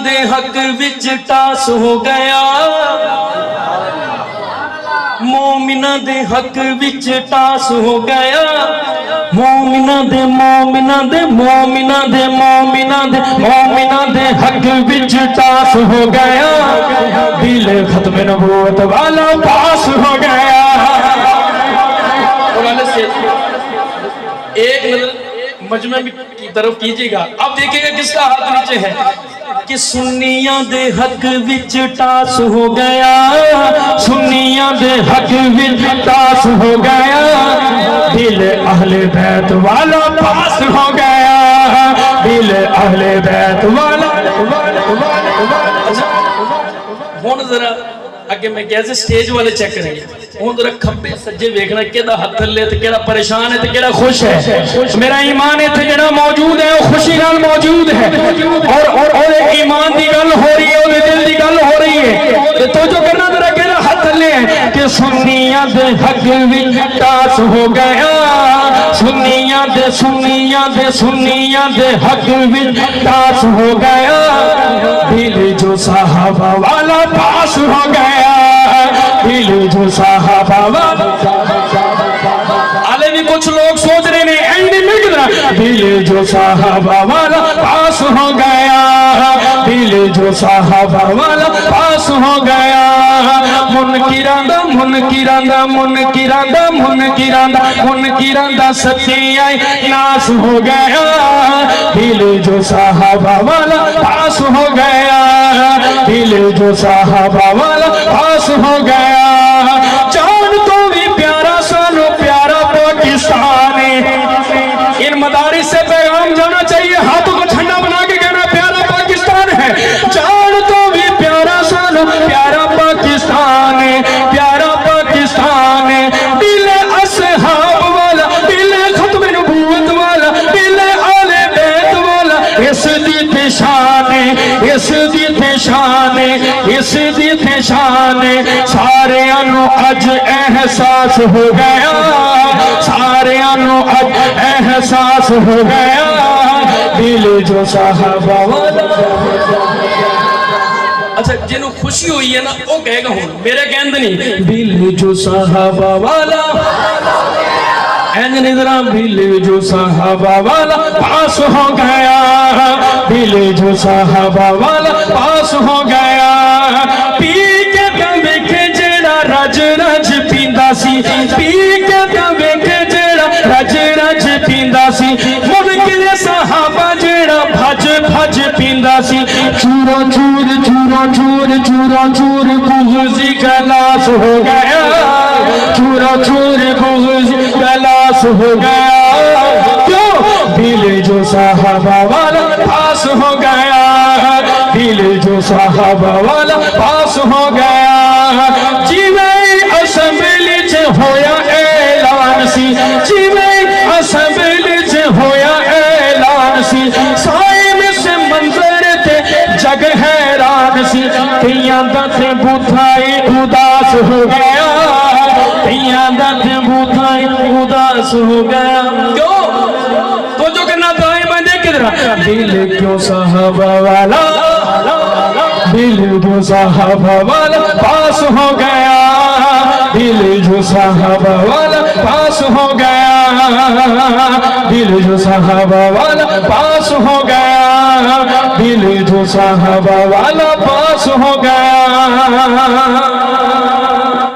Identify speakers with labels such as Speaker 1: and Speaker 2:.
Speaker 1: دے حق وچ ٹاس ہو گیا مومنہ دے حق وچ ٹاس ہو گیا مومنہ دے مومنہ دے مومنہ دے مومنہ دے مومنہ دے حق وچ ٹاس ہو گیا دل ختم نبوت والا پاس ہو گیا ایک نظر مجمع کی طرف کیجئے گا اب دیکھیں گا کس کا ہاتھ نیچے ہے کہ سنیاں دے حق وچ ٹاس ہو گیا سنیاں دے حق وچ ٹاس ہو گیا دل اہل بیت والا پاس ہو گیا دل اہل بیت والا ہون ذرا اگے میں کہتے سٹیج والے چیک کریں گے ہون ذرا کھبے سجے ویکھنا کیڑا ہاتھ لے تے کیڑا پریشان ہے تے کیڑا خوش ہے میرا ایمان اتنے جڑا موجود ہے وہ خوشی نال موجود ہے اور ایمان دی گل ہو رہی ہے اور دل دی گل ہو رہی ہے تو جو کرنا ذرا کیڑا ہاتھ لے کہ سنیاں دے حق وچ ٹاس ہو گیا سنیاں دے سنیاں دے سنیاں دے حق وچ ٹاس ہو گیا دل جو صحابہ والا پاس ہو گیا دل جو صحابہ والا عالمی کچھ لوگ سوچ رہے ہیں اینڈی میں کدھرا دل جو صحابہ والا پاس ہو گیا دل جو صحابہ والا پاس ہو گیا منکران دا منکران دا منکران دا منکران دا منکران دا سچی آئی ناس ہو گیا دل جو صحابہ والا پاس ہو گیا دل جو صحابہ والا پاس ہو گیا جان تو بھی پیارا سانو پیارا پاکستان ان مدارس سے پیغام جانا چاہیے ہاتھوں کو ٹھنڈا بنا کے کہنا پیارا پاکستان ہے جان تو بھی پیارا سانو پیارا پاکستان پیارا پاکستان دل اصحاب والا دل ختم نبوت والا دل آل بیت والا اس دی پشان اس دی پشان اس دی پشان سارے انو اج احساس ہو گیا سارے انو اج احساس ہو گیا دل جو صحابہ والا اچھا جنہوں خوشی ہوئی ہے نا وہ کہے گا ہوں میرے کہند نہیں دل جو صحابہ والا اینج نظرہ دل جو صحابہ والا پاس ہو گیا دل جو صحابہ والا پاس ہو گیا پی کے دمے کے جیڑا رج رج پیندا سی پی کے دمے کے جیڑا رج رج پیندا سی منکر صحابہ جیڑا بھج بھج پیندا سی چورا چور چورا چور چورا چور بغضی گلاس ہو گیا چورا چور بغضی گلاس ہو گیا کیوں دل جو صحابہ والا پاس ہو گیا دل جو صحابہ والا پاس ہو گیا جی میں اسمبلی چ ہویا اعلان سی جی میں اسمبلی چ ہویا اعلان سی سائے میں سے منظر تے جگ حیران سی کئیاں دا تے بوتھائی اداس ہو گیا کئیاں دا تے بوتھائی اداس ہو گیا کیوں تو جو کرنا دائیں بندے کدھرا دل کیوں صحابہ والا دل جو صحابہ والا پاس ہو گیا دل جو صحابہ والا پاس ہو گیا دل جو صحابہ والا پاس ہو گیا دل جو صحابہ والا پاس ہو گیا